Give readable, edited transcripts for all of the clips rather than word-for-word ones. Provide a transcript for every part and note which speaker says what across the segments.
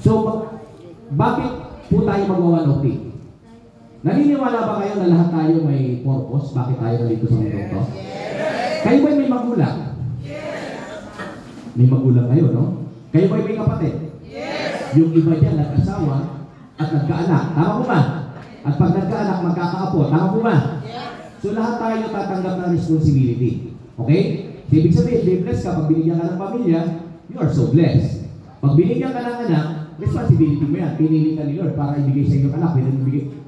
Speaker 1: So, bakit po tayo magwa-1OT? Naniniwala ba kayo na lahat tayo may purpose? Bakit tayo nandito sa mundo to? Kayo ba'y may magulang? May magulang kayo, no? Kayo ba'y may kapatid? Yung iba dyan, nag-asawa at nagkaanak. Tama po ba? At pag nagkaanak, magkakaapo. Tama po ba? So, lahat tayo tatanggap ng responsibility. Okay? So, ibig sabihin, be blessed ka. Pag binigyan ka ng pamilya, you are so blessed. Pag binigyan ka ng anak, responsibility mo yan. Pinili ka ni Lord para ibigay sa inyong anak.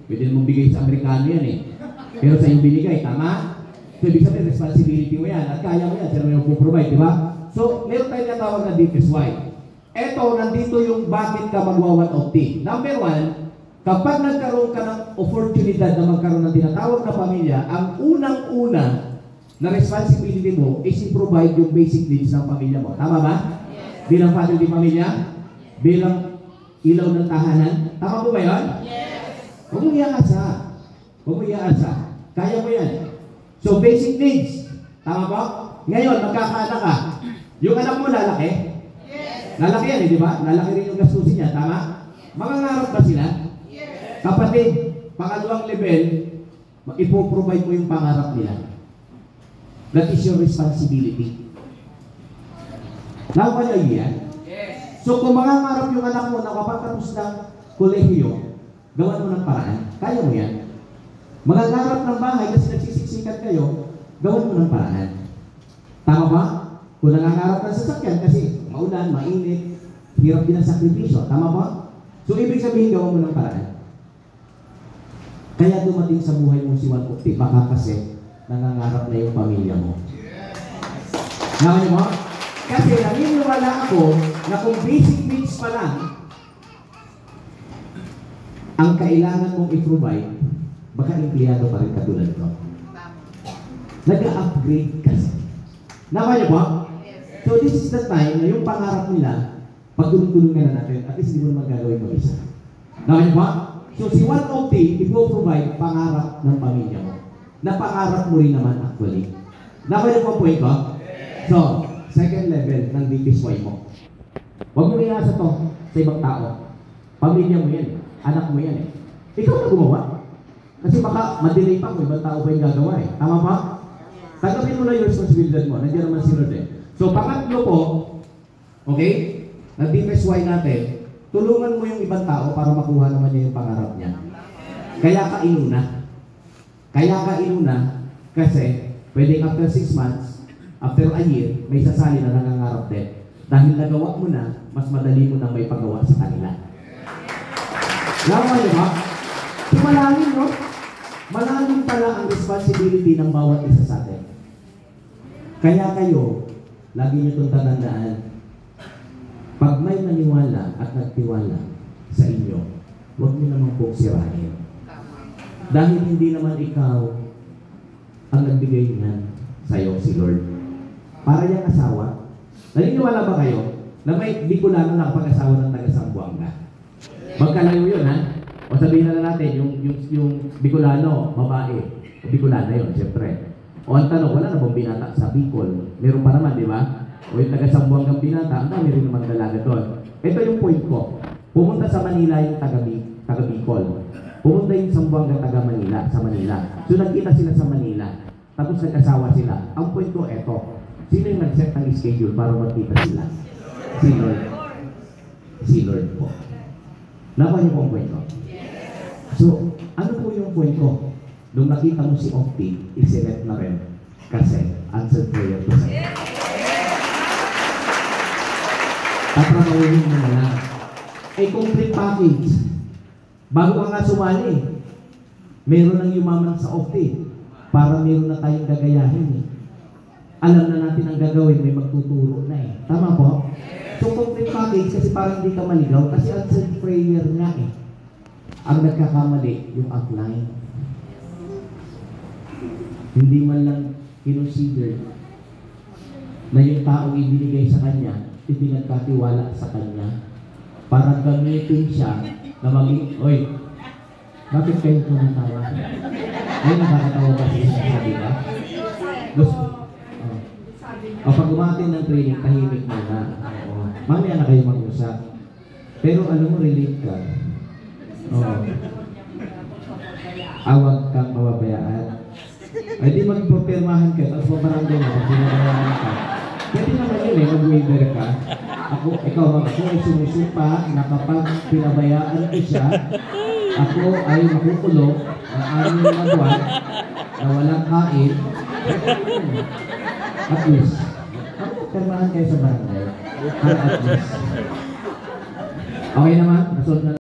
Speaker 1: Pwede mong bigay sa Amerikano yan eh. Pero sa iyong binigay, tama? So, ibig sabihin, responsibility mo yan. At kaya mo yan. Sino mo yung puprovide, di ba? So, meron tayo natawag na deepest why. Eto, nandito yung bakit ka magwa-1OT. Number one, kapag nagkaroon ka ng oportunidad na magkaroon ng tinatawag na pamilya, ang unang-una na responsibility mo is i-provide yung basic needs ng pamilya mo. Tama ba? Yes. Bilang father di pamilya? Yes. Bilang ilaw ng tahanan? Tama po ba yun? Yes. Huwag mo iyaasa. Huwag mo iyaasa. Kaya mo yan. So, basic needs. Tama po? Ngayon, magkakaanak ka. Yung anak mo lalaki? Yes. Lalaki yan, di ba? Lalaki rin yung gastusin niya. Tama? Mangangarap ba sila? Yes. Kapatid, pangalawang level, ipoprovide mo yung pangarap nila. That is your responsibility. Now, kaya yan? Yes. So, kung mangangarap yung anak mo na kapatapos ng kolehiyo, gawan mo ng paraan. Kaya mo yan. Mangangarap ng bahay kasi nagsisiksikan kayo, gawan mo ng paraan. Tama ba? Kung nangangarap ng sasakyan kasi maulan, mainit, hirap din ang sakripisyo. Tama ba? So, ibig sabihin, gawan mo ng paraan. Kaya dumating sa buhay mo si Juan Ukti, baka kasi nangangarap na yung pamilya mo. Nakanya mo? Kasi naniniwala ako na kung basic needs pa lang ang kailangan mong i-provide, baka empleyado pa rin katulad ko. Nag-upgrade kasi. Nakanya mo? So this is the time na yung pangarap nila, pagtulong-tulungan na natin, at least hindi mo naman gagawin mag-isa. Nakanya mo? So si 1OT, i-provide pangarap ng pamilya mo. Napangarap mo rin naman actually. Nakaya po point ko? So, second level ng deepest why mo. Huwag mo iasa to sa ibang tao. Pamilya mo yan. Anak mo yan eh. Ikaw na gumawa. Kasi baka madelay pa kung ibang tao pa yung gagawa eh. Tama ba? Tanggapin mo na yung responsibilidad mo. Nandiyan naman si Lord eh. So, pangatlo po, okay? Ng deepest why natin, tulungan mo yung ibang tao para makuha naman niya yung pangarap niya. Kaya ka inuna. Kaya ka inuna kasi pwedeng after 6 months, after a year, may sasali na nangangarap din. Dahil nagawa mo na, mas madali mo na may pagawa sa kanila. Lawa niyo ba? So malalim, no? Malalim pala ang responsibility ng bawat isa sa atin. Kaya kayo, lagi niyo itong tatandaan, pag may naniwala at nagtiwala sa inyo, huwag niyo naman po sirahin. Dahil hindi naman ikaw ang nagbigay niyan sa'yo, si Lord. Para yung asawa, naniniwala ba kayo na may Bicolano na kapag-asawa ng taga-Sambuanga? Magkalayo yun, ha? O sabihin na natin, yung Bicolano, babae. O Bicolana yun, siyempre. O ang tanong, wala na bang binata sa Bicol? Meron pa naman, di ba? O yung taga-Sambuanga binata, ang dami rin naman dalaga doon. Ito yung point ko. Pumunta sa Manila yung taga-Bicol. Pumunta yung Sambuanga taga-Manila, sa Manila. So nagkita sila sa Manila. Tapos nag-asawa sila. Ang point ko, eto. Sino yung nag-set ng schedule para magkita sila? Si Lord. Si Lord po. Nakuha niyo po ang point ko? So, ano po yung point ko? Nung nakita mo si Okti, iselect na rin. Kasi, answered prayer to sa'yo. Tatrabahuhin mo na lang. Ay, complete package. Bago ka nga sumali, meron nang yumaman sa Okti para meron na tayong gagayahin eh. Alam na natin ang gagawin, may magtuturo na eh. Tama po? So, complete package kasi parang hindi ka maligaw kasi answered prayer nga eh. Ang nagkakamali, yung outline. Hindi man lang kinonsider na yung taong ibinigay sa kanya, ipinagkatiwala sa kanya para gamitin siya na maging, oy, bakit kayo tumatawa? Ay, nakakatawa ba siya sabi ba? Gusto, pag umatin ng training, tahimik mo na. Mamaya na kayo mag-usap. Pero alam mo, relate ka. Oo. Awag kang mababayaan. Ay di magpapirmahan ka, tapos mabarangay mo, kung pinabayaan ka. Pwede naman yun eh, mag-waiver ka. Ikaw ay sumisumpa na kapag pinabayaan ko siya, ako ay makukulong ng 6 na buwan na walang kain. At least, magpapirmahan kayo sa barangay. At least. Okay naman, nasunod na.